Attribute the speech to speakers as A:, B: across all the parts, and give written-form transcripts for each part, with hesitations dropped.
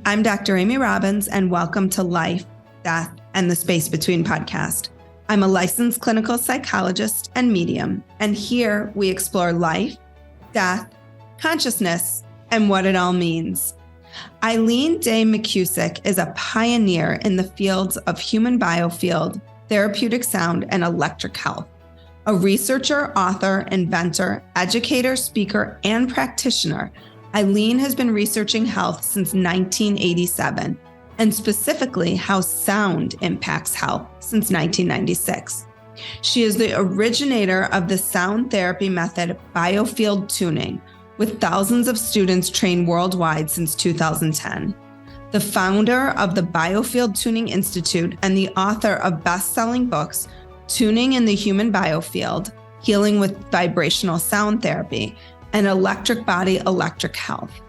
A: I'm Dr. Amy Robbins, and welcome to Life, Death, and the Space Between podcast. I'm a licensed clinical psychologist and medium, and here we explore life, death, consciousness, and what it all means. Eileen Day McKusick is a pioneer in the fields of human biofield, therapeutic sound, and electric health. A researcher, author, inventor, educator, speaker, and practitioner, Eileen has been researching health since 1987, and specifically how sound impacts health since 1996. She is the originator of the sound therapy method Biofield Tuning, with thousands of students trained worldwide since 2010. The founder of the Biofield Tuning Institute and the author of best-selling books, Tuning in the Human Biofield, Healing with Vibrational Sound Therapy, and Electric Body, Electric Health.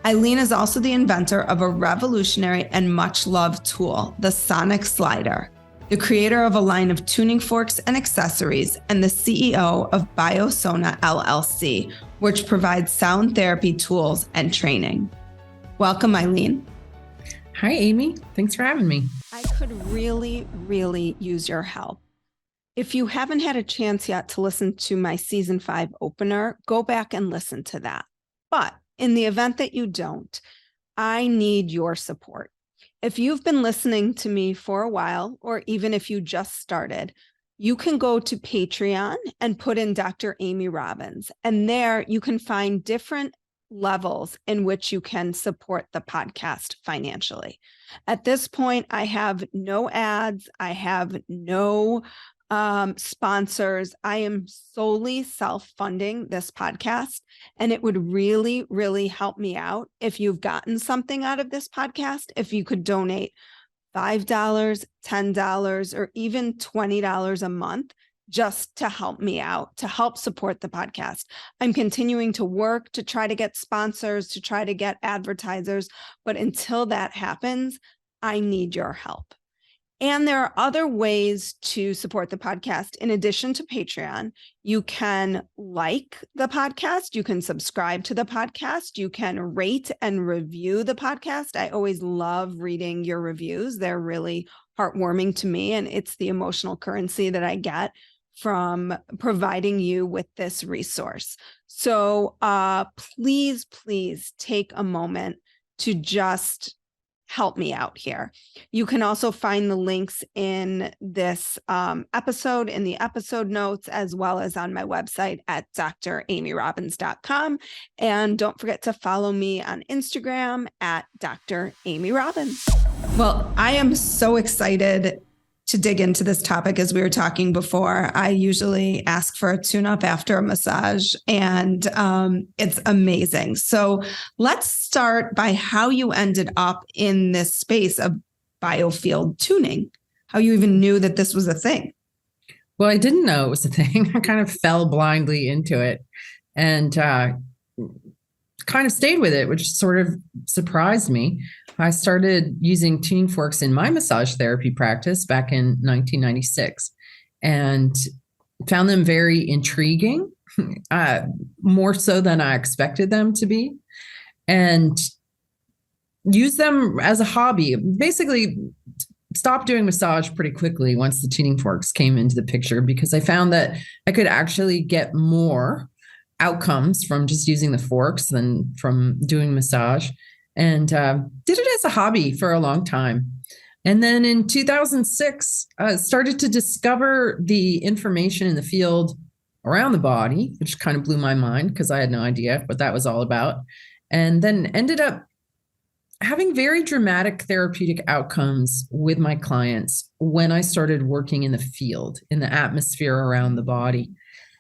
A: Eileen is also the inventor of a revolutionary and much-loved tool, the Sonic Slider, the creator of a line of tuning forks and accessories, and the CEO of Biosona LLC, which provides sound therapy tools and training. Welcome, Eileen.
B: Hi, Amy. Thanks for having me.
A: I could really use your help. If you haven't had a chance yet to listen to my season 5 opener, go back and listen to that. But in the event that you don't, I need your support. If you've been listening to me for a while, or even if you just started, you can go to Patreon and put in Dr. Amy Robbins. And there you can find different levels in which you can support the podcast financially. At this point, I have no ads. I have no sponsors. I am solely self-funding this podcast, and it would really help me out if you've gotten something out of this podcast. If you could donate $5, $10, or even $20 a month just to help me out, to help support the podcast. I'm continuing to work to try to get sponsors, to try to get advertisers, but until that happens, I need your help. And there are other ways to support the podcast. In addition to Patreon, you can like the podcast, you can subscribe to the podcast, you can rate and review the podcast. I always love reading your reviews. They're really heartwarming to me, and it's the emotional currency that I get from providing you with this resource. So please take a moment to just help me out here. You can also find the links in this episode, in the episode notes, as well as on my website at dramyrobbins.com. And don't forget to follow me on Instagram at Dr. Amy Robbins. Well, I am so excited to dig into this topic. As we were talking before, I usually ask for a tune-up after a massage, and it's amazing. So let's start by how you ended up in this space of biofield tuning, how you even knew that this was a thing.
B: Well, I didn't know it was a thing. I kind of fell blindly into it and kind of stayed with it, which sort of surprised me. I started using tuning forks in my massage therapy practice back in 1996 and found them very intriguing, more so than I expected them to be, and used them as a hobby. Basically, stopped doing massage pretty quickly once the tuning forks came into the picture, because I found that I could actually get more outcomes from just using the forks than from doing massage. And did it as a hobby for a long time. And then in 2006, started to discover the information in the field around the body, which kind of blew my mind because I had no idea what that was all about. And then ended up having very dramatic therapeutic outcomes with my clients when I started working in the field, in the atmosphere around the body.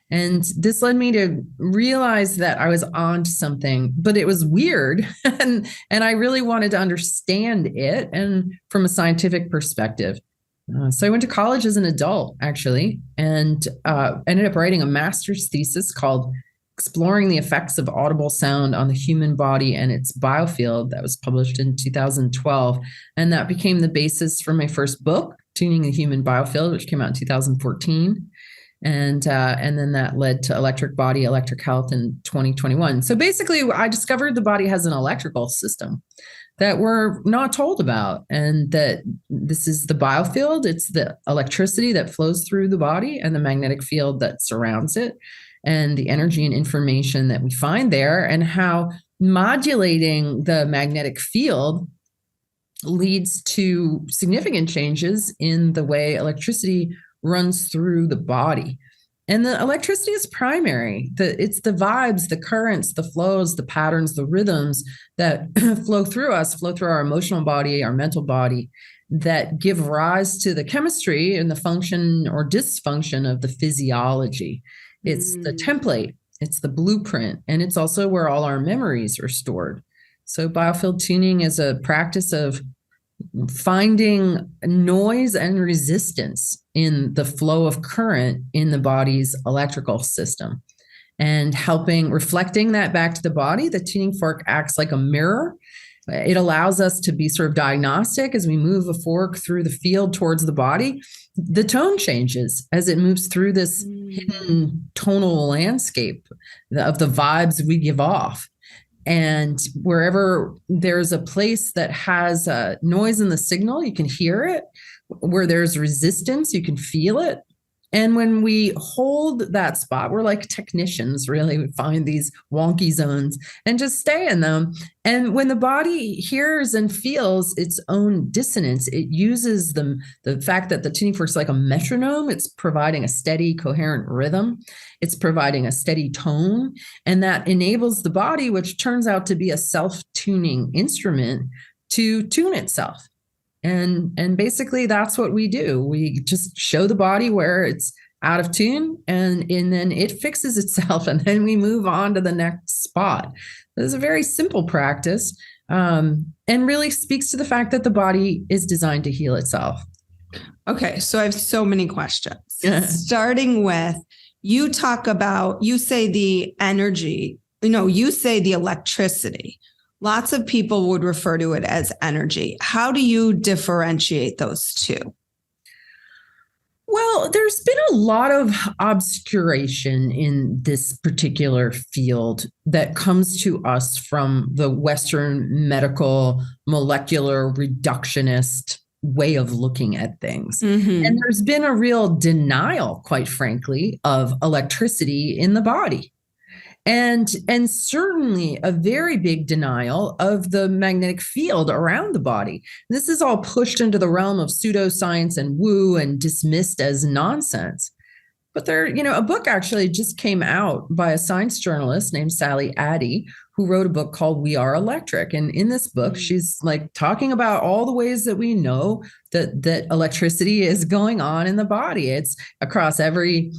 B: And this led me to realize that I was on to something, but it was weird. and I really wanted to understand it, and from a scientific perspective. So I went to college as an adult, actually, and ended up writing a master's thesis called Exploring the Effects of Audible Sound on the Human Body and its Biofield. That was published in 2012. And that became the basis for my first book, Tuning the Human Biofield, which came out in 2014. And then that led to Electric Body, Electric Health in 2021. So basically, I discovered the body has an electrical system that we're not told about, and that this is the biofield. It's the electricity that flows through the body and the magnetic field that surrounds it, and the energy and information that we find there, and how modulating the magnetic field leads to significant changes in the way electricity runs through the body. And the electricity is primary. It's the vibes, the currents, the flows, the patterns, the rhythms that flow through us, flow through our emotional body, our mental body, that give rise to the chemistry and the function or dysfunction of the physiology. It's the template, it's the blueprint, and it's also where all our memories are stored. So biofield tuning is a practice of finding noise and resistance in the flow of current in the body's electrical system, and reflecting that back to the body. The tuning fork acts like a mirror. It allows us to be sort of diagnostic as we move a fork through the field towards the body. The tone changes as it moves through this hidden tonal landscape of the vibes we give off. And wherever there's a place that has noise in the signal, you can hear it. Where there's resistance, you can feel it. And when we hold that spot, we're like technicians, really. We find these wonky zones and just stay in them. And when the body hears and feels its own dissonance, it uses the fact that the tuning fork is like a metronome. It's providing a steady, coherent rhythm. It's providing a steady tone. And that enables the body, which turns out to be a self-tuning instrument, to tune itself. And basically that's what we do. We just show the body where it's out of tune, and then it fixes itself, and then we move on to the next spot. This is a very simple practice, and really speaks to the fact that the body is designed to heal itself.
A: Okay, so I have so many questions. Starting with, you say the energy, you say the electricity. Lots of people would refer to it as energy. How do you differentiate those two?
B: Well, there's been a lot of obscuration in this particular field that comes to us from the Western medical molecular reductionist way of looking at things. Mm-hmm. And there's been a real denial, quite frankly, of electricity in the body. And certainly a very big denial of the magnetic field around the body. This is all pushed into the realm of pseudoscience and woo and dismissed as nonsense. But a book actually just came out by a science journalist named Sally Addy, who wrote a book called We Are Electric. And in this book, she's like talking about all the ways that we know that electricity is going on in the body. It's across every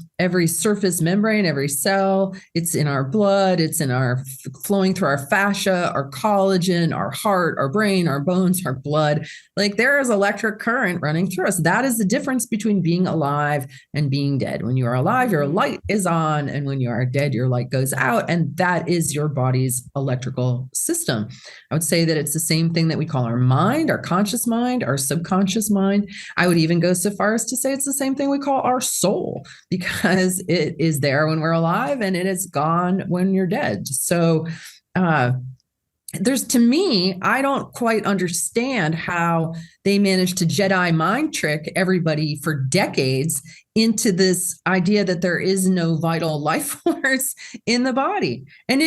B: surface membrane, every cell. It's in our blood. It's in our flowing through our fascia, our collagen, our heart, our brain, our bones, our blood. Like there is electric current running through us. That is the difference between being alive and being dead. When you are alive, your light is on, and when you are dead, your light goes out, and that is your body's electrical system. I would say that it's the same thing that we call our mind, our conscious mind, our subconscious mind. I would even go so far as to say it's the same thing we call our soul, because it is there when we're alive and it is gone when you're dead. So to me, I don't quite understand how they managed to Jedi mind trick everybody for decades into this idea that there is no vital life force in the body. And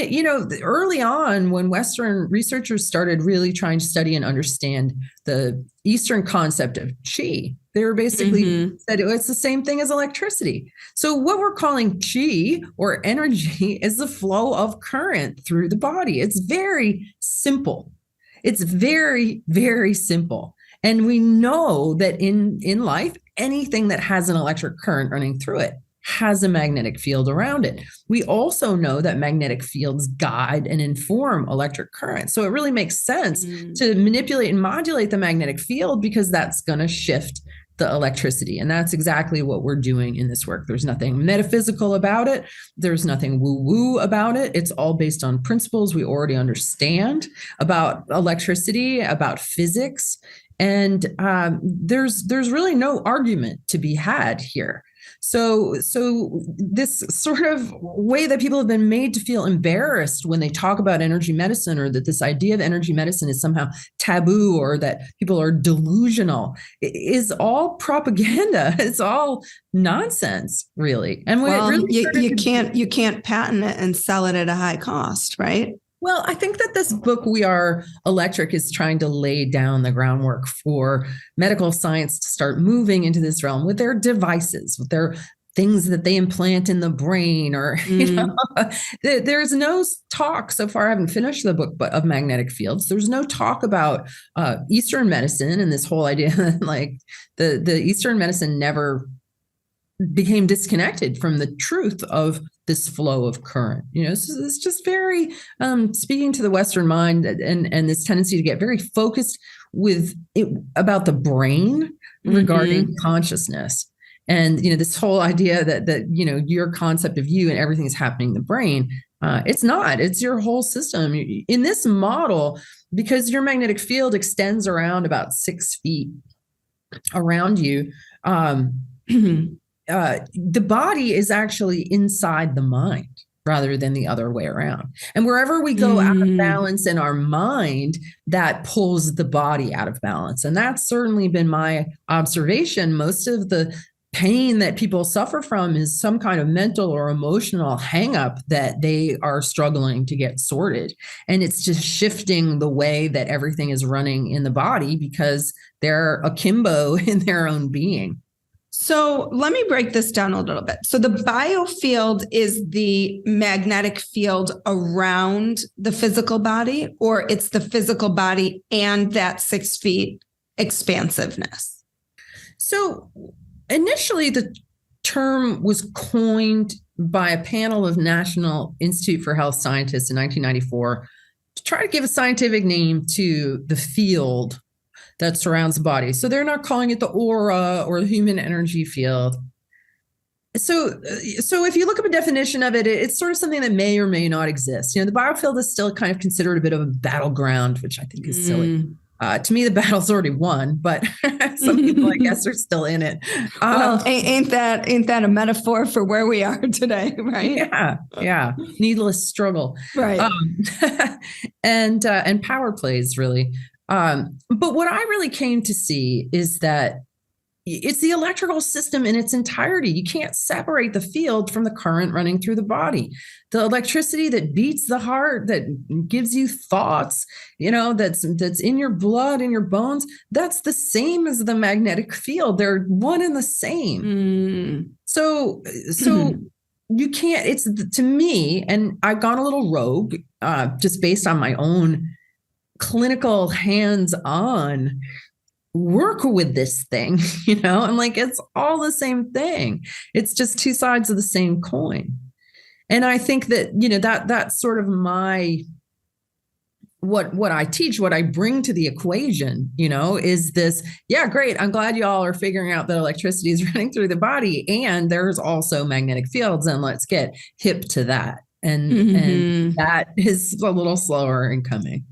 B: early on, when Western researchers started really trying to study and understand the Eastern concept of chi, they were basically said it's the same thing as electricity. So what we're calling chi or energy is the flow of current through the body. It's very simple. It's very, very simple. And we know that in life, anything that has an electric current running through it has a magnetic field around it. We also know that magnetic fields guide and inform electric current. So it really makes sense to manipulate and modulate the magnetic field, because that's going to shift the electricity. And that's exactly what we're doing in this work. There's nothing metaphysical about it. There's nothing woo-woo about it. It's all based on principles we already understand about electricity, about physics. And there's really no argument to be had here. So this sort of way that people have been made to feel embarrassed when they talk about energy medicine, or that this idea of energy medicine is somehow taboo, or that people are delusional, is all propaganda. It's all nonsense, really. And when
A: Well,
B: it really
A: you can't patent it and sell it at a high cost, right?
B: Well, I think that this book, We Are Electric, is trying to lay down the groundwork for medical science to start moving into this realm with their devices, with their things that they implant in the brain, or, there's no talk so far. I haven't finished the book, but of magnetic fields. There's no talk about Eastern medicine and this whole idea that like the Eastern medicine never became disconnected from the truth of this flow of current. So it's just very speaking to the Western mind, and this tendency to get very focused with it about the brain regarding consciousness. And this whole idea that your concept of you and everything is happening in the brain, it's not. It's your whole system. In this model, because your magnetic field extends around about 6 feet around you, the body is actually inside the mind rather than the other way around. And wherever we go out of balance in our mind, that pulls the body out of balance. And that's certainly been my observation. Most of the pain that people suffer from is some kind of mental or emotional hangup that they are struggling to get sorted. And it's just shifting the way that everything is running in the body because they're akimbo in their own being.
A: So let me break this down a little bit. So the biofield is the magnetic field around the physical body, or it's the physical body and that 6 feet expansiveness?
B: So initially, the term was coined by a panel of National Institute for Health scientists in 1994 to try to give a scientific name to the field that surrounds the body. So they're not calling it the aura or the human energy field. So if you look up a definition of it, it's sort of something that may or may not exist. The biofield is still kind of considered a bit of a battleground, which I think is silly. To me, the battle's already won, but some people, I guess, are still in it.
A: Well, ain't that a metaphor for where we are today, right?
B: Yeah. Needless struggle,
A: right?
B: And power plays, really. But what I really came to see is that it's the electrical system in its entirety. You can't separate the field from the current running through the body. The electricity that beats the heart, that gives you thoughts, that's in your blood, in your bones, that's the same as the magnetic field. They're one and the same. So you can't, it's to me, and I've gone a little rogue, just based on my own clinical hands-on work with this thing, I'm like, it's all the same thing. It's just two sides of the same coin. And I think that, that's sort of my, what I teach, what I bring to the equation, is this, yeah, great. I'm glad y'all are figuring out that electricity is running through the body and there's also magnetic fields, and let's get hip to that. And that is a little slower in coming.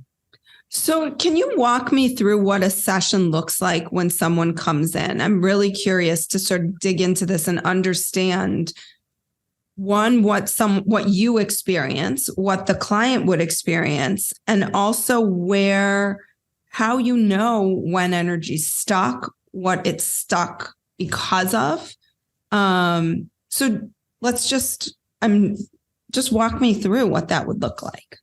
A: So can you walk me through what a session looks like when someone comes in? I'm really curious to sort of dig into this and understand, one, what you experience, what the client would experience, and also how you know when energy's stuck, what it's stuck because of. So let's just walk me through what that would look like.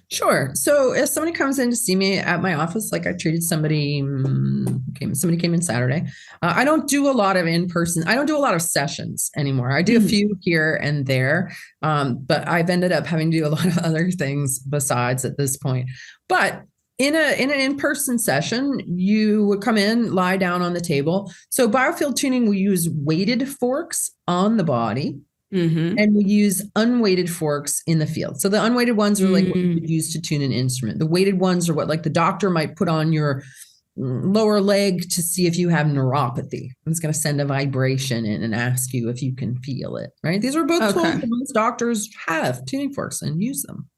B: Sure. So if somebody comes in to see me at my office, like I treated somebody came in Saturday. I don't do a lot of in-person. I don't do a lot of sessions anymore. I do a few here and there, but I've ended up having to do a lot of other things besides at this point. But in an in-person session, you would come in, lie down on the table. So Biofield Tuning, we use weighted forks on the body. And we use unweighted forks in the field. So the unweighted ones are like what you would use to tune an instrument. The weighted ones are what like the doctor might put on your lower leg to see if you have neuropathy. It's going to send a vibration in and ask you if you can feel it, right? These are both tools that most doctors have, tuning forks, and use them.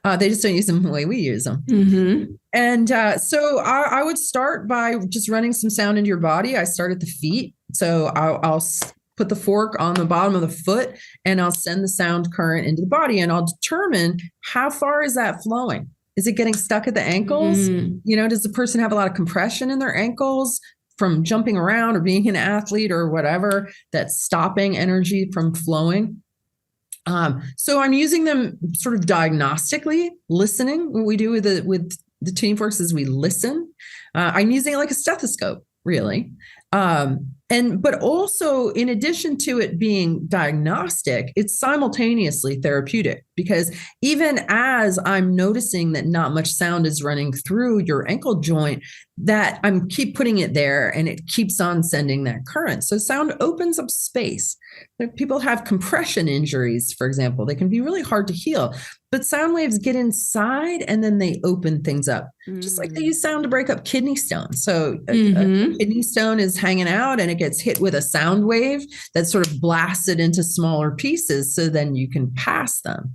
B: They just don't use them the way we use them. And so I would start by just running some sound into your body. I start at the feet. So I'll put the fork on the bottom of the foot and I'll send the sound current into the body and I'll determine how far is that flowing. Is it getting stuck at the ankles? Does the person have a lot of compression in their ankles from jumping around or being an athlete or whatever that's stopping energy from flowing? So I'm using them sort of diagnostically, listening. What we do with the tuning forks is we listen. I'm using it like a stethoscope, really. But also, in addition to it being diagnostic, it's simultaneously therapeutic, because even as I'm noticing that not much sound is running through your ankle joint, that I'm keep putting it there and it keeps on sending that current. So sound opens up space. If people have compression injuries, for example, they can be really hard to heal, but sound waves get inside and then they open things up, just like they use sound to break up kidney stones. So a kidney stone is hanging out and it gets hit with a sound wave that sort of blasts it into smaller pieces, so then you can pass them.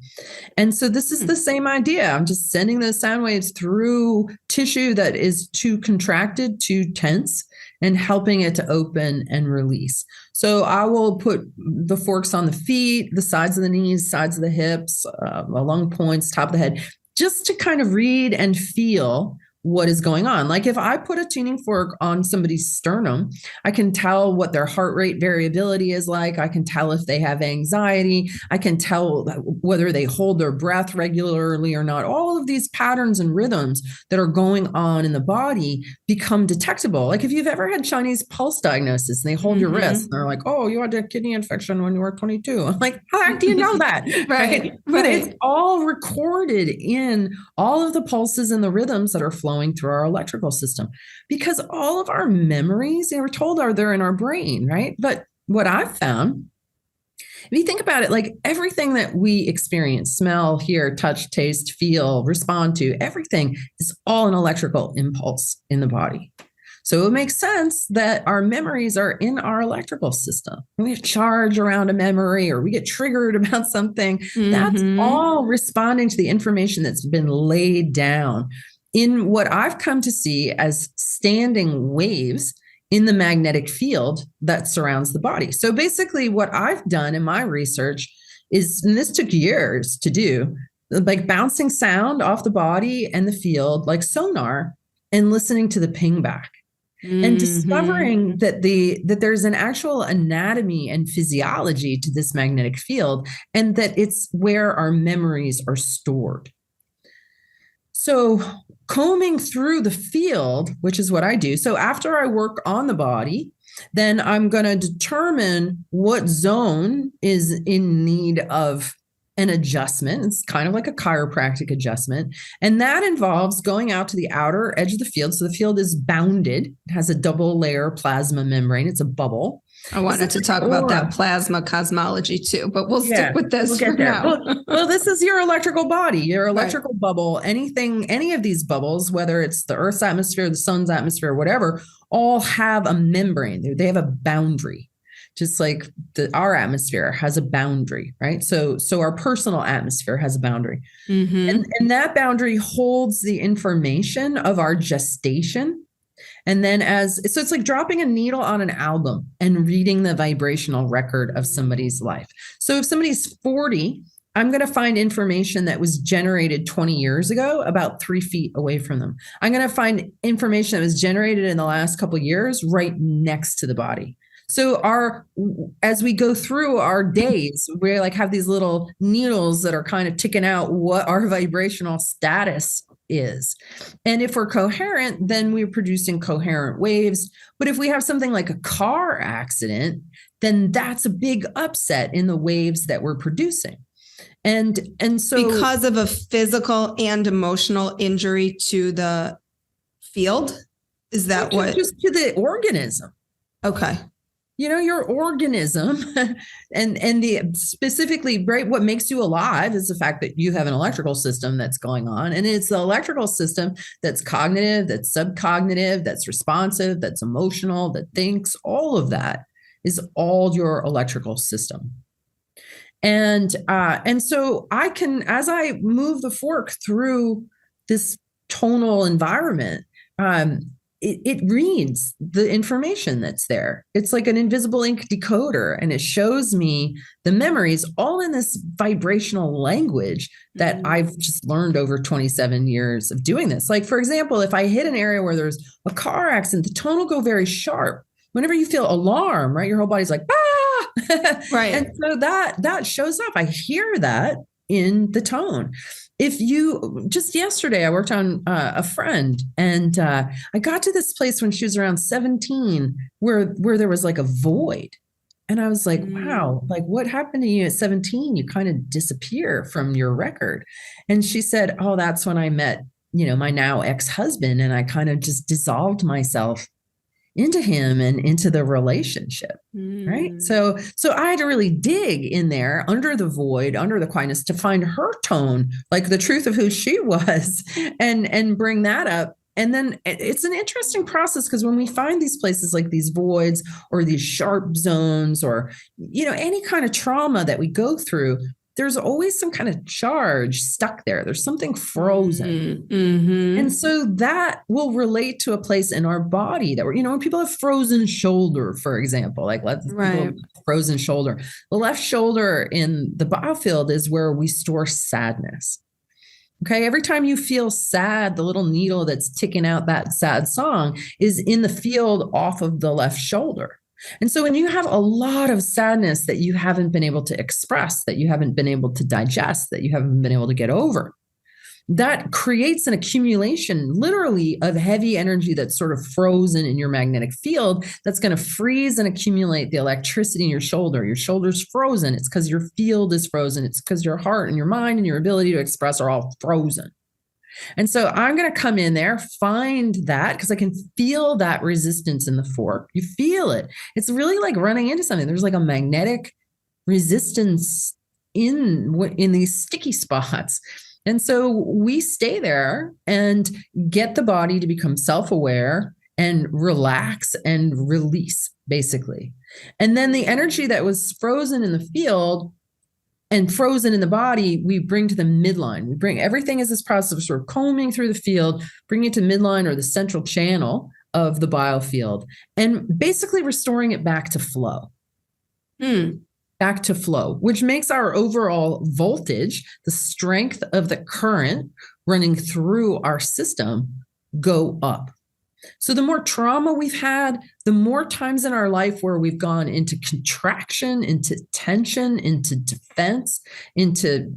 B: And so this is the same idea. I'm just sending those sound waves through tissue that is too contracted, too tense, and helping it to open and release. So I will put the forks on the feet, the sides of the knees, sides of the hips, along points, top of the head, just to kind of read and feel what is going on. Like if I put a tuning fork on somebody's sternum, I can tell what their heart rate variability is like. I can tell if they have anxiety. I can tell whether they hold their breath regularly or not. All of these patterns and rhythms that are going on in the body become detectable. Like if you've ever had Chinese pulse diagnosis and they hold your wrist and they're like, oh, you had a kidney infection when you were 22. I'm like, how the heck do you know that?
A: Right.
B: But it's all recorded in all of the pulses and the rhythms that are flowing through our electrical system, because all of our memories, we're told, they're in our brain, right? But what I've found, if you think about it, like everything that we experience, smell, hear, touch, taste, feel, respond to, everything is all an electrical impulse in the body. So it makes sense that our memories are in our electrical system. When we charge around a memory or we get triggered about something, that's all responding to the information that's been laid down in what I've come to see as standing waves in the magnetic field that surrounds the body. So basically what I've done in my research is, and this took years to do, like bouncing sound off the body and the field like sonar and listening to the ping back. And discovering that there's an actual anatomy and physiology to this magnetic field, and that it's where our memories are stored. So combing through the field, which is what I do. So after I work on the body, then I'm going to determine what zone is in need of an adjustment. It's kind of like a chiropractic adjustment. And that involves going out to the outer edge of the field. So the field is bounded. It has a double layer plasma membrane. It's a bubble.
A: I wanted to talk about that plasma cosmology too, but we'll stick with this for now.
B: Well, this is your electrical body, your electrical bubble. Any of these bubbles, whether it's the Earth's atmosphere, the sun's atmosphere, whatever, all have a membrane. They have a boundary. Just like our atmosphere has a boundary, right? So our personal atmosphere has a boundary. And that boundary holds the information of our gestation. And then so it's like dropping a needle on an album and reading the vibrational record of somebody's life. So if somebody's 40, I'm going to find information that was generated 20 years ago, about 3 feet away from them. I'm going to find information that was generated in the last couple of years right next to the body. So as we go through our days, we like have these little needles that are kind of ticking out what our vibrational status is. And if we're coherent, then we're producing coherent waves. But if we have something like a car accident, then that's a big upset in the waves that we're producing. And so
A: because of a physical and emotional injury to the field, is that what?
B: Just to the organism.
A: Okay.
B: Your organism and specifically, right, what makes you alive is the fact that you have an electrical system that's going on. And it's the electrical system that's cognitive, that's subcognitive, that's responsive, that's emotional, that thinks. All of that is all your electrical system. And so I can, as I move the fork through this tonal environment, it reads the information that's there. It's like an invisible ink decoder, and it shows me the memories all in this vibrational language that I've just learned over 27 years of doing this. Like, for example, if I hit an area where there's a car accident, the tone will go very sharp. Whenever you feel alarm, right, your whole body's like, ah,
A: Right.
B: And so that shows up. I hear that in the tone. If you just yesterday, I worked on a friend, and I got to this place when she was around 17 where there was like a void. And I was like, wow, like what happened to you at 17? You kind of disappear from your record. And she said, oh, that's when I met, my now ex-husband. And I kind of just dissolved myself into him and into the relationship. Right. So I had to really dig in there under the void, under the quietness, to find her tone, like the truth of who she was, and bring that up. And then it's an interesting process, because when we find these places like these voids or these sharp zones, or, any kind of trauma that we go through, there's always some kind of charge stuck there. There's something frozen. And so that will relate to a place in our body that when people have frozen shoulder, for example, like people have frozen shoulder, the left shoulder in the biofield is where we store sadness. Okay. Every time you feel sad, the little needle that's ticking out that sad song is in the field off of the left shoulder. And so when you have a lot of sadness that you haven't been able to express, that you haven't been able to digest, that you haven't been able to get over, that creates an accumulation literally of heavy energy that's sort of frozen in your magnetic field, that's going to freeze and accumulate the electricity in your shoulder. Your shoulder's frozen. It's because your field is frozen. It's because your heart and your mind and your ability to express are all frozen. And so I'm going to come in there, find that, because I can feel that resistance in the fork. You feel it. It's really like running into something. There's like a magnetic resistance in these sticky spots. And so we stay there and get the body to become self-aware and relax and release, basically. And then the energy that was frozen in the field and frozen in the body, we bring to the midline. We bring everything as this process of sort of combing through the field, bringing it to midline or the central channel of the biofield, and basically restoring it back to flow. Back to flow, which makes our overall voltage, the strength of the current running through our system, go up. So the more trauma we've had, the more times in our life where we've gone into contraction, into tension, into defense, into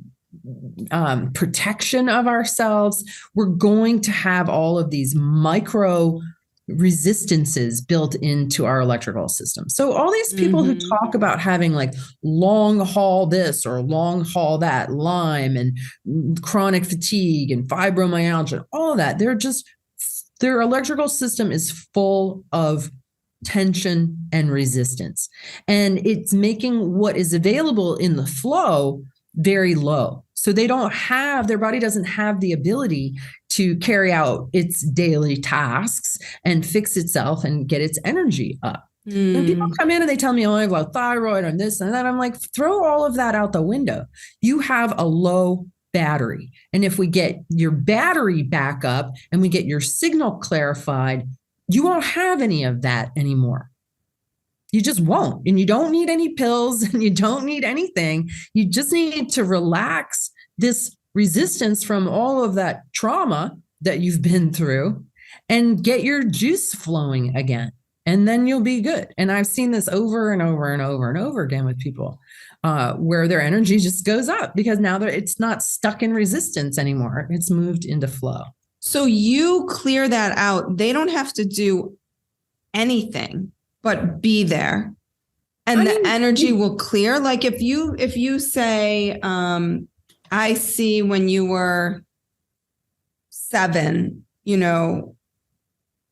B: protection of ourselves, we're going to have all of these micro resistances built into our electrical system. So all these people who talk about having like long haul this or long haul that, Lyme and chronic fatigue and fibromyalgia, all that, their electrical system is full of tension and resistance. And it's making what is available in the flow very low. So their body doesn't have the ability to carry out its daily tasks and fix itself and get its energy up. When people come in and they tell me, oh, I have a thyroid and this and that, I'm like, throw all of that out the window. You have a low battery. And if we get your battery back up and we get your signal clarified, you won't have any of that anymore. You just won't. And you don't need any pills and you don't need anything. You just need to relax this resistance from all of that trauma that you've been through and get your juice flowing again. And then you'll be good. And I've seen this over and over and over and over again with people where their energy just goes up because now it's not stuck in resistance anymore. It's moved into flow.
A: So you clear that out. They don't have to do anything but be there. And the energy will clear. Like if you say, I see when you were 7,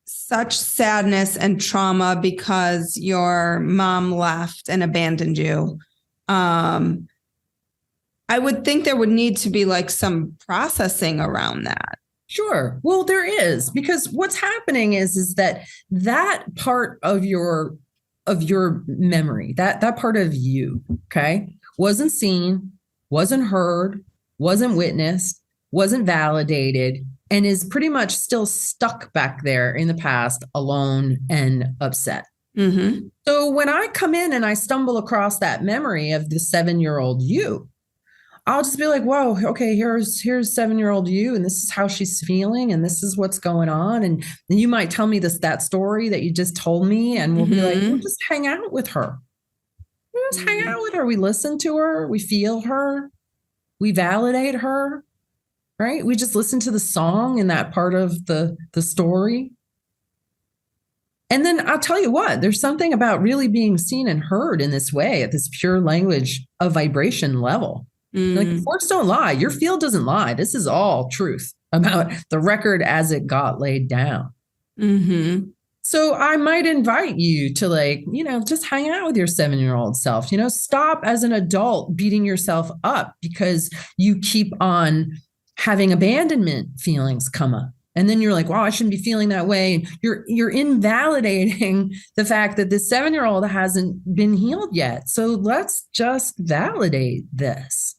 A: such sadness and trauma because your mom left and abandoned you. I would think there would need to be like some processing around that.
B: Sure. Well, there is, because what's happening is that part of your memory, that part of you, okay, wasn't seen, wasn't heard, wasn't witnessed, wasn't validated, and is pretty much still stuck back there in the past, alone and upset.
A: Mm-hmm.
B: So when I come in and I stumble across that memory of the 7-year-old you, I'll just be like, whoa, okay, here's 7-year-old you, and this is how she's feeling, and this is what's going on. And you might tell me that story that you just told me, and we'll be like, we'll just hang out with her. We just hang out with her. We listen to her, we feel her, we validate her, right? We just listen to the song in that part of the story. And then I'll tell you what, there's something about really being seen and heard in this way at this pure language of vibration level. Like, forks don't lie. Your field doesn't lie. This is all truth about the record as it got laid down.
A: Mm-hmm.
B: So I might invite you to, like, just hang out with your 7-year-old self, stop as an adult beating yourself up because you keep on having abandonment feelings come up. And then you're like, wow, I shouldn't be feeling that way. And you're invalidating the fact that this 7-year-old hasn't been healed yet. So let's just validate this.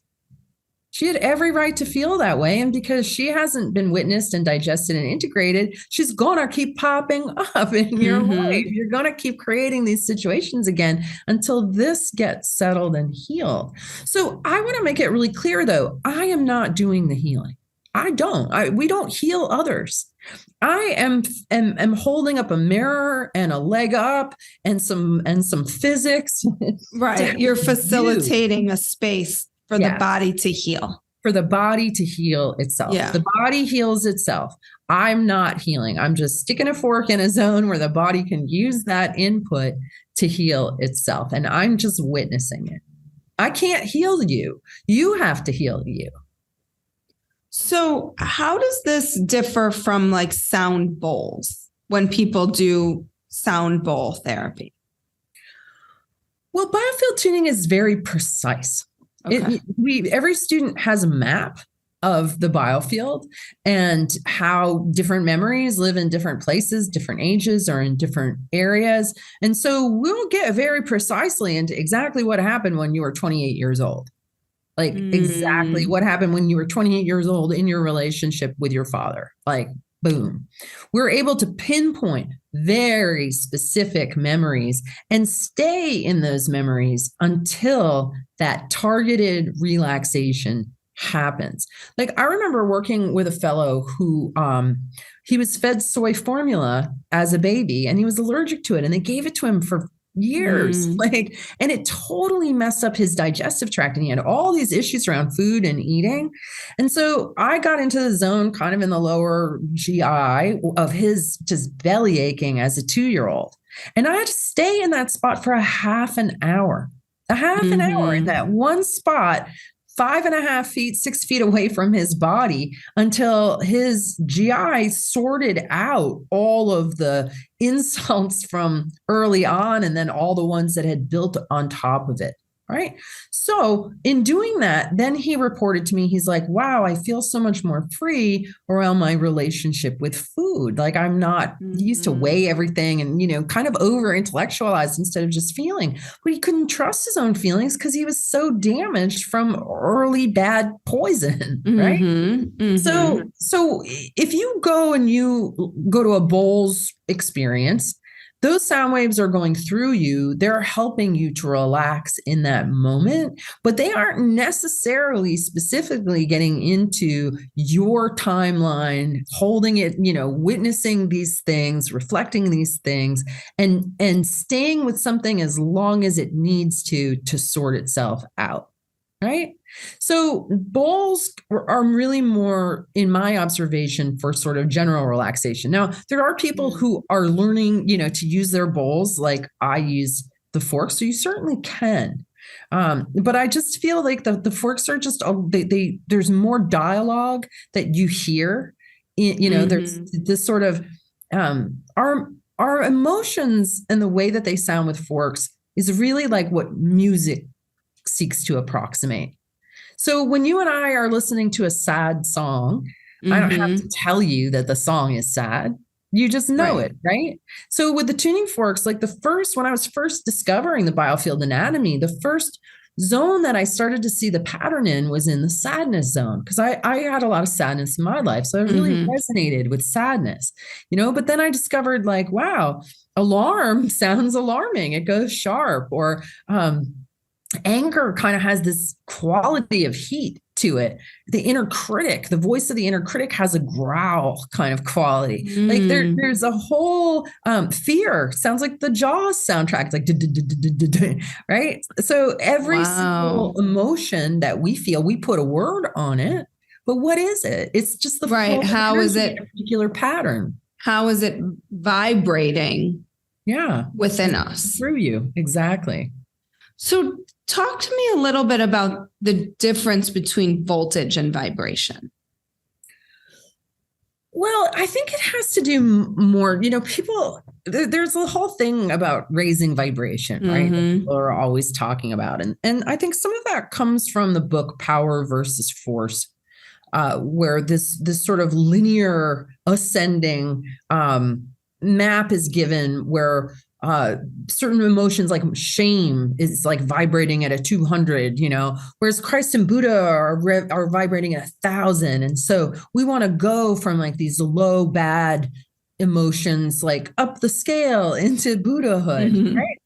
B: She had every right to feel that way. And because she hasn't been witnessed and digested and integrated, she's going to keep popping up in your life. You're going to keep creating these situations again until this gets settled and healed. So I want to make it really clear, though, I am not doing the healing. We don't heal others. I am holding up a mirror and a leg up and some physics.
A: Right. You're facilitating a space for the body to heal.
B: For the body to heal itself.
A: Yeah.
B: The body heals itself. I'm not healing. I'm just sticking a fork in a zone where the body can use that input to heal itself. And I'm just witnessing it. I can't heal you. You have to heal you.
A: So how does this differ from like sound bowls when people do sound bowl therapy?
B: Well, biofield tuning is very precise.
A: Okay.
B: Every student has a map of the biofield and how different memories live in different places, different ages, or in different areas. And so we'll get very precisely into exactly what happened when you were 28 years old. Like exactly what happened when you were 28 years old in your relationship with your father. Like, boom. We're able to pinpoint very specific memories and stay in those memories until that targeted relaxation happens. Like, I remember working with a fellow who he was fed soy formula as a baby and he was allergic to it, and they gave it to him for years. And it totally messed up his digestive tract, and he had all these issues around food and eating. And so I got into the zone kind of in the lower GI of his just belly aching as a 2-year-old. And I had to stay in that spot for a half an hour in that one spot, 5.5 feet, 6 feet away from his body, until his GI sorted out all of the insults from early on and then all the ones that had built on top of it. Right. So in doing that, then he reported to me, he's like, wow, I feel so much more free around my relationship with food. Like, I'm not used to weigh everything and, kind of over intellectualized instead of just feeling. But he couldn't trust his own feelings because he was so damaged from early bad poison. Right. So if you go to a bowls experience, those sound waves are going through you. They're helping you to relax in that moment, but they aren't necessarily specifically getting into your timeline, holding it, witnessing these things, reflecting these things, and staying with something as long as it needs to sort itself out. Right. So bowls are really more, in my observation, for sort of general relaxation. Now, there are people who are learning, to use their bowls like I use the forks. So you certainly can. But I just feel like the forks are just, there's more dialogue that you hear. There's this sort of, our emotions and the way that they sound with forks is really like what music seeks to approximate. So when you and I are listening to a sad song, I don't have to tell you that the song is sad. You just know it, right? So with the tuning forks, like when I was first discovering the biofield anatomy, the first zone that I started to see the pattern in was in the sadness zone, because I had a lot of sadness in my life. So I really resonated with sadness, but then I discovered like, wow, alarm sounds alarming. It goes sharp. Or anger kind of has this quality of heat to it. The inner critic, the voice of the inner critic has a growl kind of quality. Like there's a whole fear sounds like the Jaws soundtrack. It's like, right? So every single emotion that we feel, we put a word on it. But what is it? It's just the
A: right. How is it
B: a particular pattern?
A: How is it vibrating?
B: Yeah,
A: within us,
B: through you. Exactly.
A: So talk to me a little bit about the difference between voltage and vibration.
B: Well, I think it has to do more, people, there's a whole thing about raising vibration, right? That people are always talking about. And I think some of that comes from the book Power versus Force, where this sort of linear ascending map is given, where certain emotions like shame is like vibrating at a 200, whereas Christ and Buddha are vibrating at 1,000. And so we want to go from like these low, bad emotions, like up the scale into Buddhahood, right?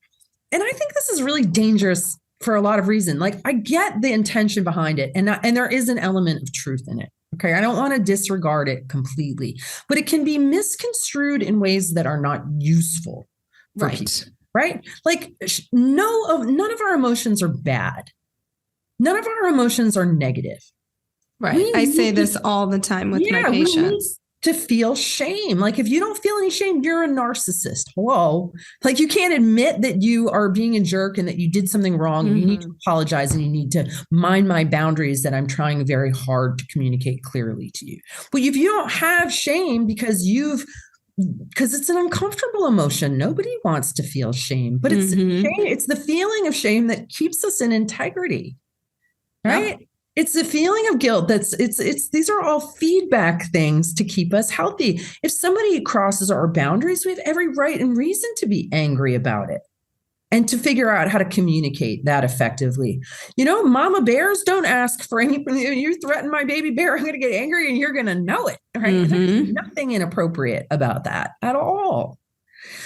B: And I think this is really dangerous for a lot of reasons. Like I get the intention behind it, and there is an element of truth in it. Okay, I don't want to disregard it completely, but it can be misconstrued in ways that are not useful.
A: Right.
B: People, right? Like none of our emotions are bad. None of our emotions are negative.
A: Right. I say this all the time with my patients.
B: To feel shame. Like if you don't feel any shame, you're a narcissist. Whoa. Like you can't admit that you are being a jerk and that you did something wrong. You need to apologize and you need to mind my boundaries that I'm trying very hard to communicate clearly to you. But if you don't have shame because it's an uncomfortable emotion. Nobody wants to feel shame, but it's shame, it's the feeling of shame that keeps us in integrity, right? Yep. It's the feeling of guilt these are all feedback things to keep us healthy. If somebody crosses our boundaries, we have every right and reason to be angry about it and to figure out how to communicate that effectively. Mama bears don't ask for anything. You threaten my baby bear, I'm going to get angry and you're going to know it, right? There's nothing inappropriate about that at all.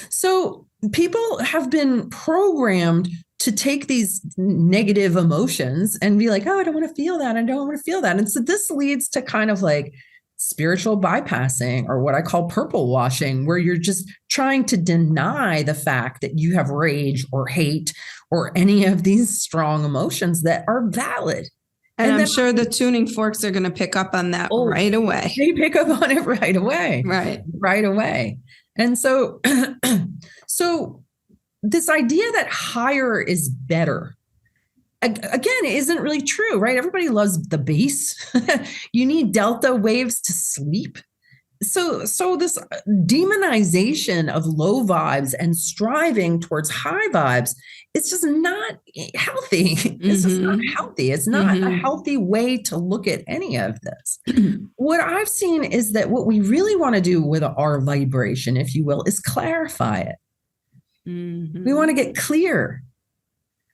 B: So people have been programmed to take these negative emotions and be like, oh, I don't want to feel that. I don't want to feel that. And so this leads to kind of like spiritual bypassing, or what I call purple washing, where you're just trying to deny the fact that you have rage or hate or any of these strong emotions that are valid.
A: And I'm sure the tuning forks are going to pick up on that right away.
B: They pick up on it right away. Right away. And so, so this idea that higher is better, again, isn't really true, right? Everybody loves the bass. You need delta waves to sleep. So this demonization of low vibes and striving towards high vibes, it's just not healthy. It's just not healthy. It's not a healthy way to look at any of this. What I've seen is that what we really want to do with our vibration, if you will, is clarify it. We want to get clear.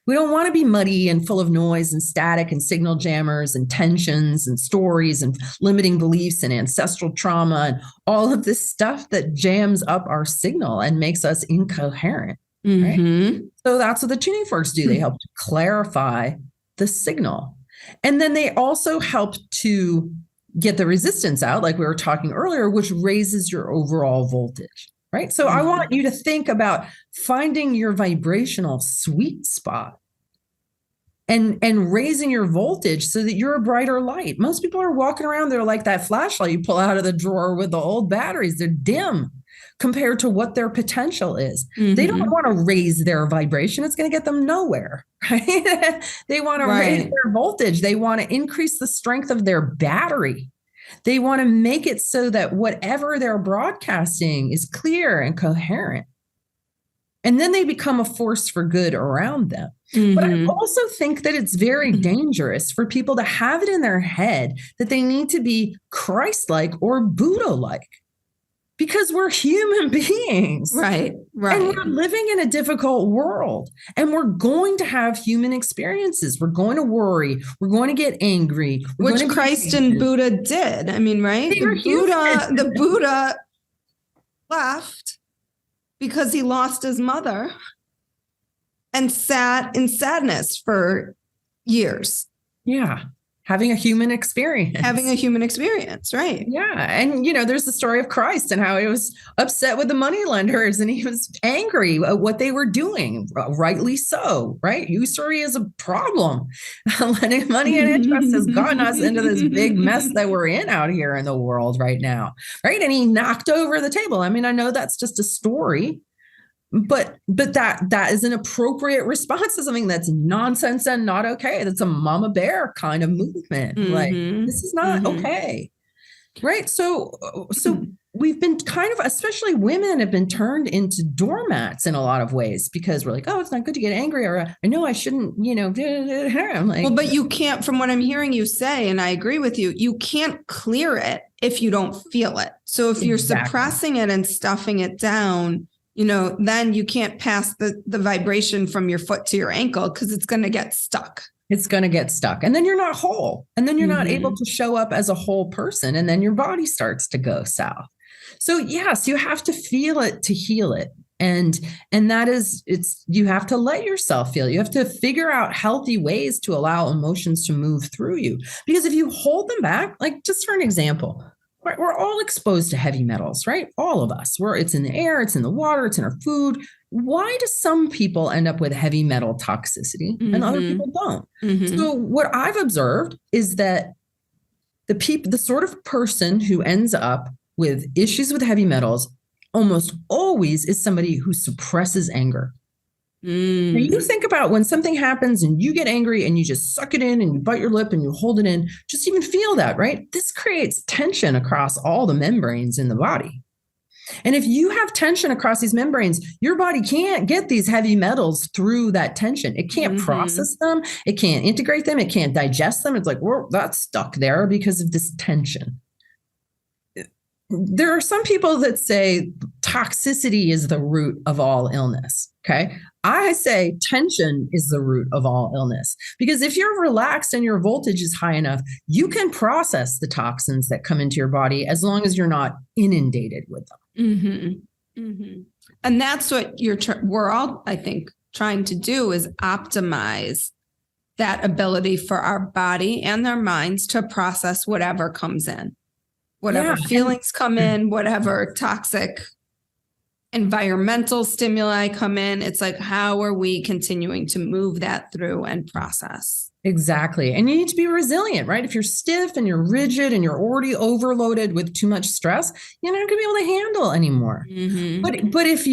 B: We don't want to be muddy and full of noise and static and signal jammers and tensions and stories and limiting beliefs and ancestral trauma and all of this stuff that jams up our signal and makes us incoherent. Right? So that's what the tuning forks do. They help to clarify the signal. And then they also help to get the resistance out, like we were talking earlier, which raises your overall voltage. Right. So I want you to think about finding your vibrational sweet spot and raising your voltage so that you're a brighter light. Most people are walking around, they're like that flashlight you pull out of the drawer with the old batteries. They're dim compared to what their potential is. They don't want to raise their vibration. It's going to get them nowhere. Right? They want to raise their voltage. They want to increase the strength of their battery. They want to make it so that whatever they're broadcasting is clear and coherent. And then they become a force for good around them. But I also think that it's very dangerous for people to have it in their head that they need to be Christ-like or Buddha-like. because we're human beings.
A: Right.
B: And we're living in a difficult world, and we're going to have human experiences. We're going to worry. We're going to get angry.
A: Which Christ and Buddha did. I mean, right? The Buddha left because he lost his mother and sat in sadness for years.
B: Yeah. Having a human experience.
A: Right.
B: Yeah. And, there's the story of Christ and how he was upset with the moneylenders and he was angry at what they were doing. Rightly so, right? Usury is a problem. Lending money and interest has gotten us into this big mess that we're in out here in the world right now, right? And he knocked over the table. I mean, I know that's just a story, but that is an appropriate response to something that's nonsense and not okay. That's a mama bear kind of movement. Like, this is not okay. Right. So we've been kind of, especially women have been turned into doormats in a lot of ways because we're like, oh, it's not good to get angry, or I know I shouldn't, I'm like,
A: well, but you can't, from what I'm hearing you say, and I agree with you, you can't clear it if you don't feel it. So if you're suppressing it and stuffing it down, then you can't pass the vibration from your foot to your ankle because it's going to get stuck.
B: It's going to get stuck. And then you're not whole. And then you're not able to show up as a whole person. And then your body starts to go south. So yes, you have to feel it to heal it. And that is, you have to let yourself feel. You have to figure out healthy ways to allow emotions to move through you. Because if you hold them back, like just for an example, we're all exposed to heavy metals, right? All of us. It's in the air, it's in the water, it's in our food. Why do some people end up with heavy metal toxicity and other people don't? So what I've observed is that the sort of person who ends up with issues with heavy metals almost always is somebody who suppresses anger. Now you think about when something happens and you get angry and you just suck it in and you bite your lip and you hold it in, just even feel that, right? This creates tension across all the membranes in the body. And if you have tension across these membranes, your body can't get these heavy metals through that tension. It can't process them. It can't integrate them. It can't digest them. It's like, well, that's stuck there because of this tension. There are some people that say toxicity is the root of all illness. Okay. I say tension is the root of all illness, because if you're relaxed and your voltage is high enough, you can process the toxins that come into your body as long as you're not inundated with them.
A: And that's what we're all, I think, trying to do is optimize that ability for our body and our minds to process whatever comes in. Whatever feelings come in, whatever toxic environmental stimuli come in, it's like, how are we continuing to move that through and process?
B: Exactly. And you need to be resilient, right? If you're stiff and you're rigid and you're already overloaded with too much stress, you're not going to be able to handle anymore. But if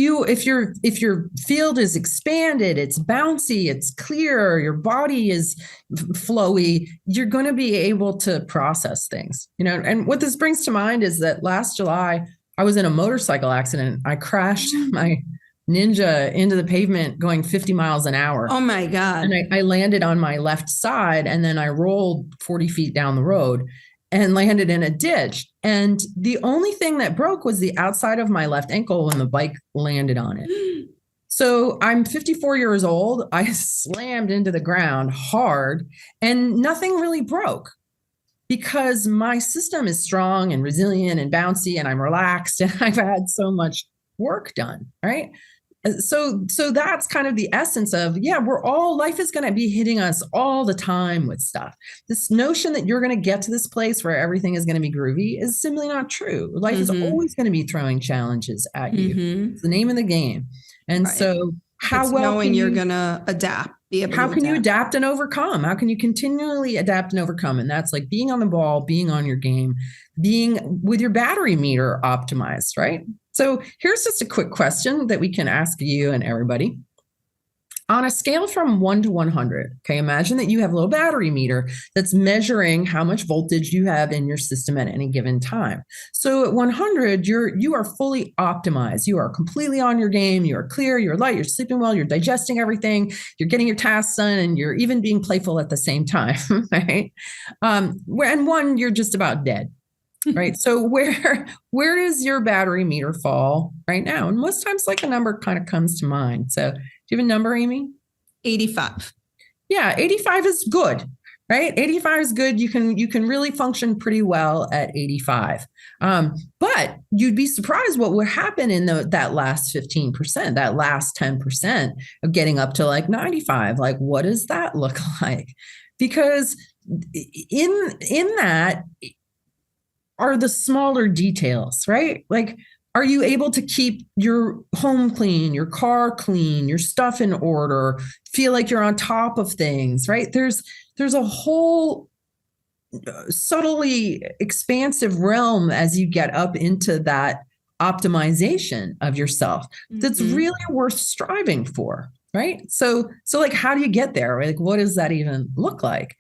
B: your field is expanded, it's bouncy, it's clear, your body is flowy, you're going to be able to process things, and what this brings to mind is that last July, I was in a motorcycle accident. I crashed my Ninja into the pavement going 50 miles an hour.
A: Oh my God.
B: And I landed on my left side and then I rolled 40 feet down the road and landed in a ditch. And the only thing that broke was the outside of my left ankle when the bike landed on it. So I'm 54 years old. I slammed into the ground hard and nothing really broke, because my system is strong and resilient and bouncy and I'm relaxed and I've had so much work done, right? So that's kind of the essence of, life is going to be hitting us all the time with stuff. This notion that you're going to get to this place where everything is going to be groovy is simply not true. Life is always going to be throwing challenges at you. It's the name of the game. And so
A: knowing you're going to adapt.
B: How can you adapt and overcome? How can you continually adapt and overcome? And that's like being on the ball, being on your game, being with your battery meter optimized, right? So here's just a quick question that we can ask you and everybody. On a scale from 1 to 100, okay, imagine that you have a little battery meter that's measuring how much voltage you have in your system at any given time. So at 100, you are fully optimized. You are completely on your game. You are clear, you're light, you're sleeping well, you're digesting everything, you're getting your tasks done, and you're even being playful at the same time, right? And 1, you're just about dead. right? So where does your battery meter fall right now? And most times, like a number kind of comes to mind. So do you have a number, Amy?
A: 85.
B: Yeah, 85 is good, right? 85 is good. You can really function pretty well at 85. But you'd be surprised what would happen in that last 15%, that last 10% of getting up to like 95. Like, what does that look like? Because in that are the smaller details, right? Like, are you able to keep your home clean, your car clean, your stuff in order, feel like you're on top of things, right? There's a whole subtly expansive realm as you get up into that optimization of yourself that's really worth striving for, right? So like, how do you get there? Like, what does that even look like?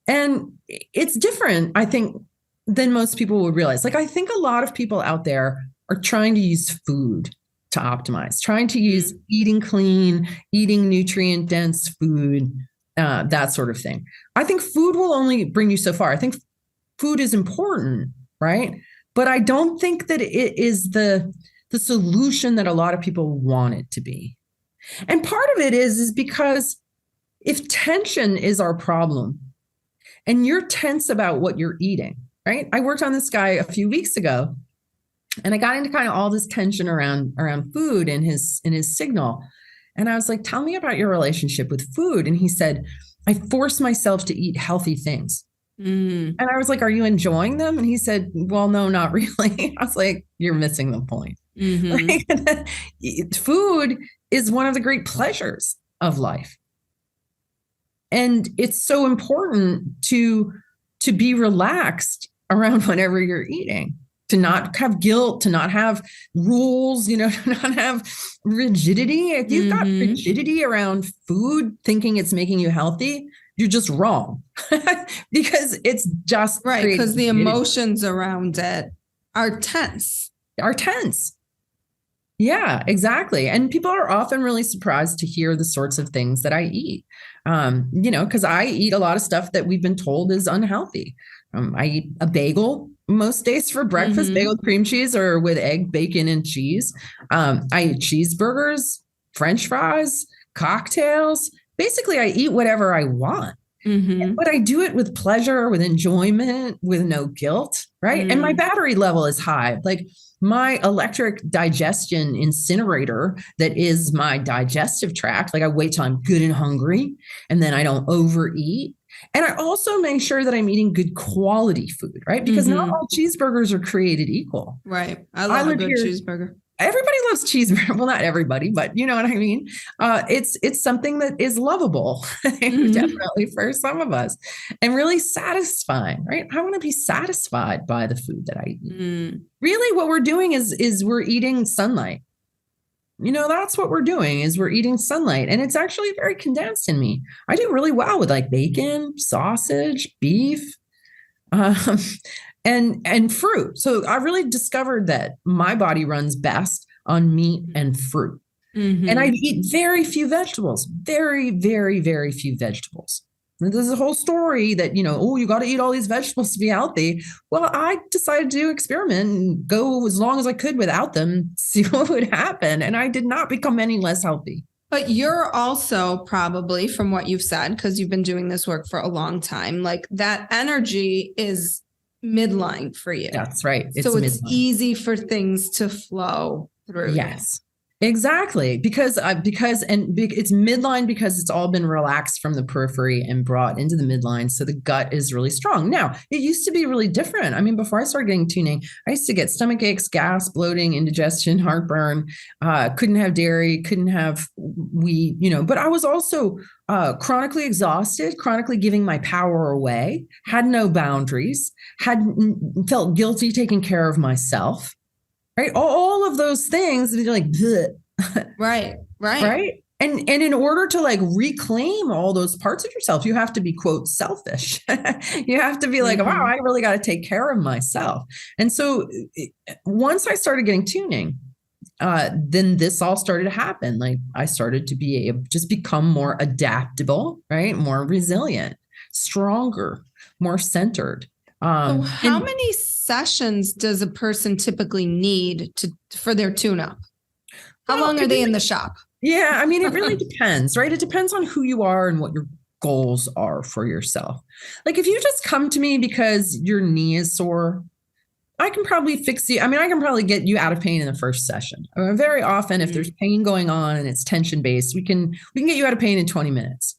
B: And it's different, I think, than most people would realize. Like, I think a lot of people out there are trying to use food to optimize, trying to use eating clean, eating nutrient dense food, that sort of thing. I think food will only bring you so far. I think food is important, right? But I don't think that it is the solution that a lot of people want it to be. And part of it is because if tension is our problem and you're tense about what you're eating, right? I worked on this guy a few weeks ago, and I got into kind of all this tension around food and his signal. And I was like, tell me about your relationship with food. And he said, I force myself to eat healthy things. And I was like, are you enjoying them? And he said, well, no, not really. I was like, you're missing the point. Right? Food is one of the great pleasures of life. And it's so important to be relaxed around whatever you're eating, to not have guilt, to not have rules, to not have rigidity. If you've got rigidity around food, thinking it's making you healthy, you're just wrong. Because it's just
A: right. Because the emotions around it are tense.
B: Yeah, exactly. And people are often really surprised to hear the sorts of things that I eat. Because I eat a lot of stuff that we've been told is unhealthy. I eat a bagel most days for breakfast, bagel with cream cheese or with egg, bacon, and cheese. I eat cheeseburgers, French fries, cocktails. Basically, I eat whatever I want. But I do it with pleasure, with enjoyment, with no guilt, right? And my battery level is high. Like, my electric digestion incinerator that is my digestive tract. Like, I wait till I'm good and hungry, and then I don't overeat. And I also make sure that I'm eating good quality food, right? Because not all cheeseburgers are created equul.
A: Right. I love a good cheeseburger.
B: Everybody loves cheeseburger. Well, not everybody, but you know what I mean? It's something that is lovable, definitely for some of us, and really satisfying, right? I want to be satisfied by the food that I eat. Really, what we're doing is we're eating sunlight. That's what we're doing, is we're eating sunlight. And it's actually very condensed in me. I do really well with like bacon, sausage, beef, and fruit. So I really discovered that my body runs best on meat and fruit. And I eat very few vegetables, very, very, very few vegetables. And there's a whole story that, you got to eat all these vegetables to be healthy. Well, I decided to experiment and go as long as I could without them, see what would happen. And I did not become any less healthy.
A: But you're also probably, from what you've said, because you've been doing this work for a long time, like that energy is midline for you.
B: That's right.
A: So it's easy for things to flow through.
B: Yes. Exactly, because it's midline because it's all been relaxed from the periphery and brought into the midline. So the gut is really strong. Now, it used to be really different. I mean, before I started getting tuning, I used to get stomach aches, gas, bloating, indigestion, heartburn, couldn't have dairy, couldn't have wheat, but I was also chronically exhausted, chronically giving my power away, had no boundaries, felt guilty taking care of myself. Right. All of those things, you're like,
A: right.
B: And in order to like reclaim all those parts of yourself, you have to be, quote, selfish. You have to be like, wow, I really got to take care of myself. And so once I started getting tuning, then this all started to happen. Like, I started to be able just become more adaptable, right? More resilient, stronger, more centered.
A: So how
B: And
A: many sessions does a person typically need for their tune-up? How
B: well,
A: long are they in the shop?
B: yeah, I mean, it really depends, right? It depends on who you are and what your goals are for yourself. Like if you just come to me because your knee is sore, I can probably fix you. I mean, I can probably get you out of pain in the first session. Very often, if there's pain going on and it's tension based, we can get you out of pain in 20 minutes.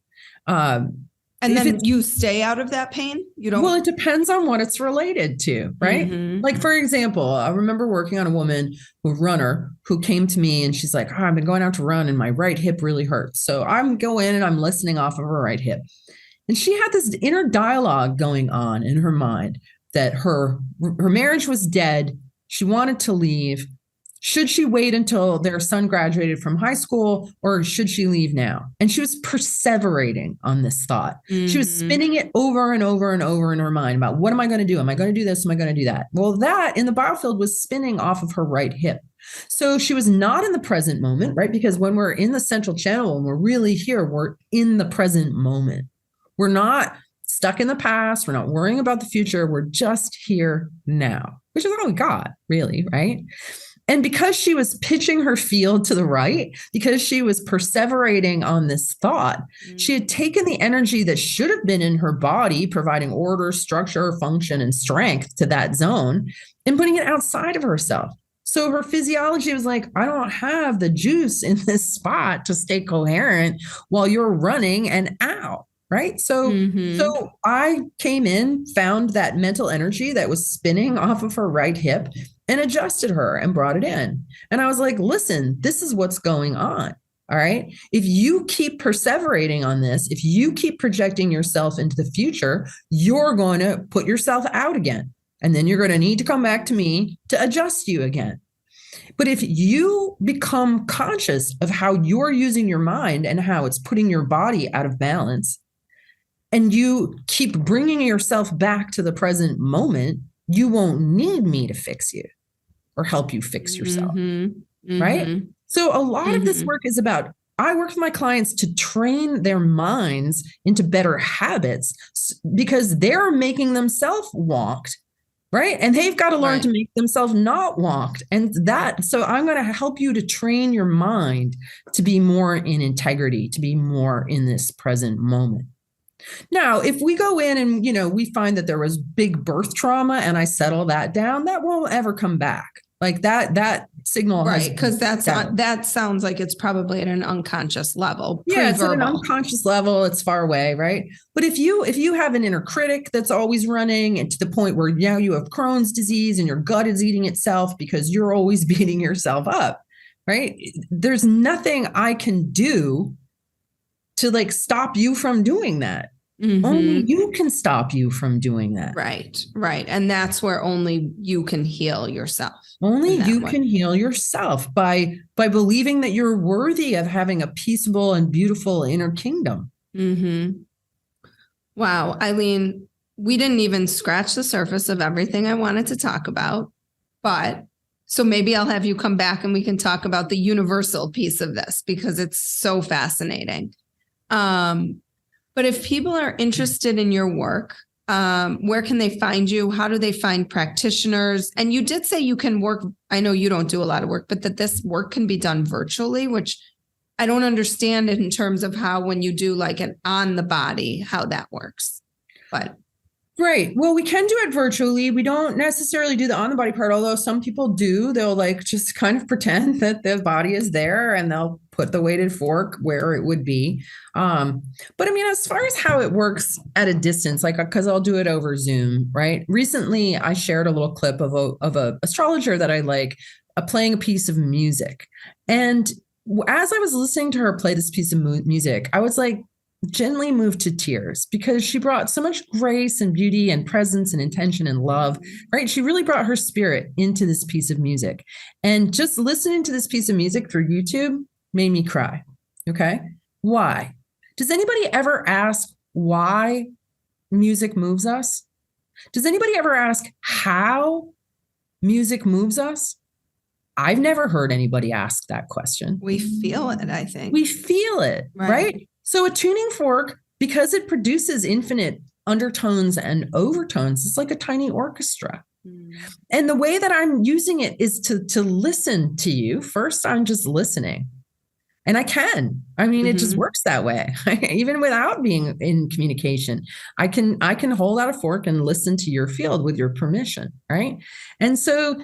A: And then you stay out of that pain? You don't?
B: Well, it depends on what it's related to, right? Like, for example, I remember working on a woman, a runner, who came to me and she's like, oh, I've been going out to run and my right hip really hurts. So I'm going and I'm listening off of her right hip. And she had this inner dialogue going on in her mind that her marriage was dead. She wanted to leave. Should she wait until their son graduated from high school or should she leave now? And she was perseverating on this thought. She was spinning it over and over and over in her mind about what am I going to do? Am I going to do this? Am I going to do that? Well, that in the biofield was spinning off of her right hip. So she was not in the present moment, right? Because when we're in the central channel and we're really here, we're in the present moment. We're not stuck in the past. We're not worrying about the future. We're just here now, which is all we got, really, right? And because she was pitching her field to the right, because she was perseverating on this thought, she had taken the energy that should have been in her body, providing order, structure, function, and strength to that zone, and putting it outside of herself. So her physiology was like, I don't have the juice in this spot to stay coherent while you're running and out. Right. So I came in, found that mental energy that was spinning off of her right hip and adjusted her and brought it in. And I was like, listen, this is what's going on. All right. If you keep perseverating on this, if you keep projecting yourself into the future, you're going to put yourself out again. And then you're going to need to come back to me to adjust you again. But if you become conscious of how you're using your mind and how it's putting your body out of balance, and you keep bringing yourself back to the present moment, you won't need me to fix you or help you fix yourself, right? So a lot of this work is about, I work with my clients to train their minds into better habits because they're making themselves walked, right? And they've got to learn to make themselves not walked. And so I'm going to help you to train your mind to be more in integrity, to be more in this present moment. Now, if we go in and, we find that there was big birth trauma and I settle that down, that won't ever come back. Like that signal.
A: Right. Because that sounds like it's probably at an unconscious level.
B: Yeah, it's at an unconscious level. It's far away. Right. But if you have an inner critic that's always running and to the point where now you have Crohn's disease and your gut is eating itself because you're always beating yourself up. Right. There's nothing I can do to stop you from doing that. Only you can stop you from doing that.
A: Right. And that's where only you can heal yourself.
B: Only you can heal yourself by believing that you're worthy of having a peaceable and beautiful inner kingdom.
A: Wow. Eileen, we didn't even scratch the surface of everything I wanted to talk about, so maybe I'll have you come back and we can talk about the universal piece of this because it's so fascinating. But if people are interested in your work, where can they find you? How do they find practitioners? And you did say you can work. I know you don't do a lot of work, but that this work can be done virtually, which I don't understand in terms of how when you do like an on the body, how that works. But
B: right. Well, we can do it virtually. We don't necessarily do the on the body part, although some people do. They'll just kind of pretend that the body is there and they'll put the weighted fork where it would be. But I mean, as far as how it works at a distance, because I'll do it over Zoom, right? Recently, I shared a little clip of a astrologer that I like playing a piece of music. And as I was listening to her play this piece of music, I was gently moved to tears because she brought so much grace and beauty and presence and intention and love, right? She really brought her spirit into this piece of music. And just listening to this piece of music through YouTube made me cry. Okay. Why? Does anybody ever ask why music moves us? Does anybody ever ask how music moves us? I've never heard anybody ask that question.
A: We feel it, I think.
B: We feel it, right? So a tuning fork, because it produces infinite undertones and overtones. It's like a tiny orchestra. And the way that I'm using it is to listen to you. First, I'm just listening. And I can. I mean, it just works that way. Even without being in communication, I can hold out a fork and listen to your field with your permission, right? And so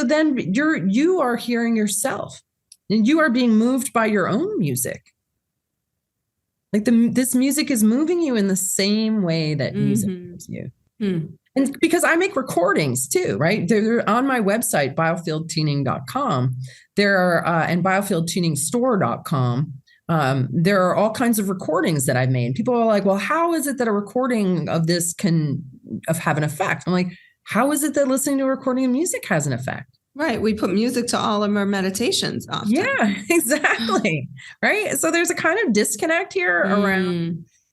B: then you are hearing yourself, and you are being moved by your own music. Like this music is moving you in the same way that music moves you. And because I make recordings too, right? They're on my website, biofieldtuning.com. There are, and biofieldtuningstore.com. There are all kinds of recordings that I've made. People are like, well, how is it that a recording of this can have an effect? I'm like, how is it that listening to a recording of music has an effect?
A: Right. We put music to all of our meditations often.
B: Yeah, exactly. Right. So there's a kind of disconnect here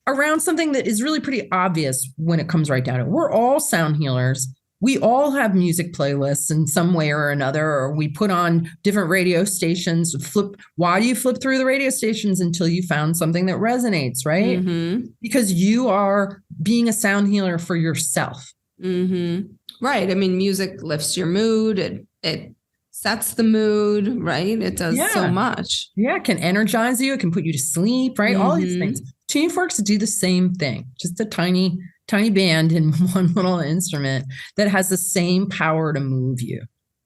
B: around something that is really pretty obvious when it comes right down to it. We're all sound healers. We all have music playlists in some way or another, or we put on different radio stations. Why do you flip through the radio stations until you found something that resonates, right? Because you are being a sound healer for yourself.
A: Right. I mean, music lifts your mood. It sets the mood, right? It does so much.
B: Yeah, it can energize you. It can put you to sleep, right? All these things. Tuning forks do the same thing, just a tiny band in one little instrument that has the same power to move you.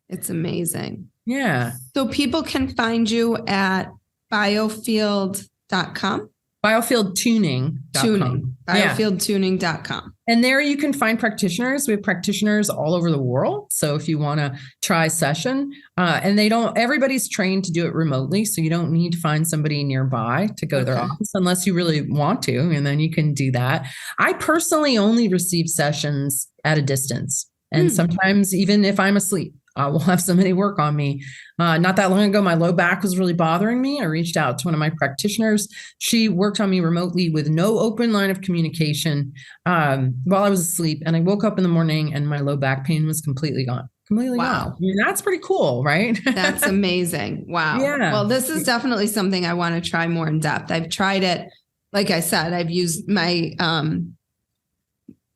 A: It's amazing.
B: Yeah.
A: So people can find you at biofield.com.
B: Biofieldtuning.com.
A: Biofieldtuning.com.
B: And there you can find practitioners. We have practitioners all over the world. So if you want to try a session, and everybody's trained to do it remotely. So you don't need to find somebody nearby to go to their office unless you really want to. And then you can do that. I personally only receive sessions at a distance. And sometimes even if I'm asleep, I will have somebody work on me. Not that long ago, my low back was really bothering me. I reached out to one of my practitioners. She worked on me remotely with no open line of communication while I was asleep. And I woke up in the morning and my low back pain was completely gone. Completely gone. I mean, that's pretty cool, right?
A: That's amazing. Wow. Yeah. Well, this is definitely something I want to try more in depth. I've tried it. Like I said, I've used my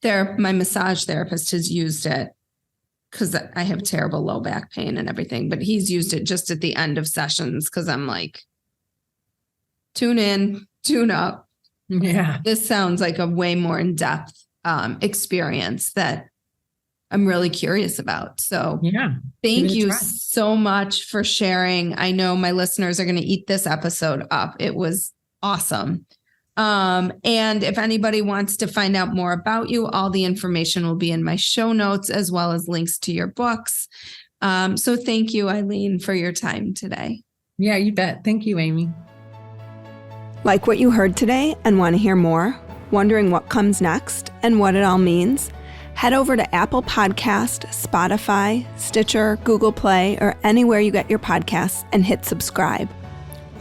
A: massage therapist has used it, because I have terrible low back pain and everything, but he's used it just at the end of sessions because I'm like, tune in, tune up.
B: Yeah.
A: This sounds like a way more in-depth experience that I'm really curious about. So thank you so much for sharing. I know my listeners are going to eat this episode up. It was awesome. And if anybody wants to find out more about you, all the information will be in my show notes, as well as links to your books. So thank you, Eileen, for your time today.
B: Yeah, you bet. Thank you, Amy.
A: Like what you heard today and want to hear more? Wondering what comes next and what it all means? Head over to Apple Podcast, Spotify, Stitcher, Google Play, or anywhere you get your podcasts and hit subscribe.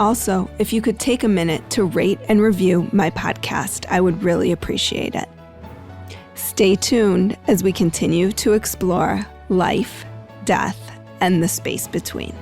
A: Also, if you could take a minute to rate and review my podcast, I would really appreciate it. Stay tuned as we continue to explore life, death, and the space between.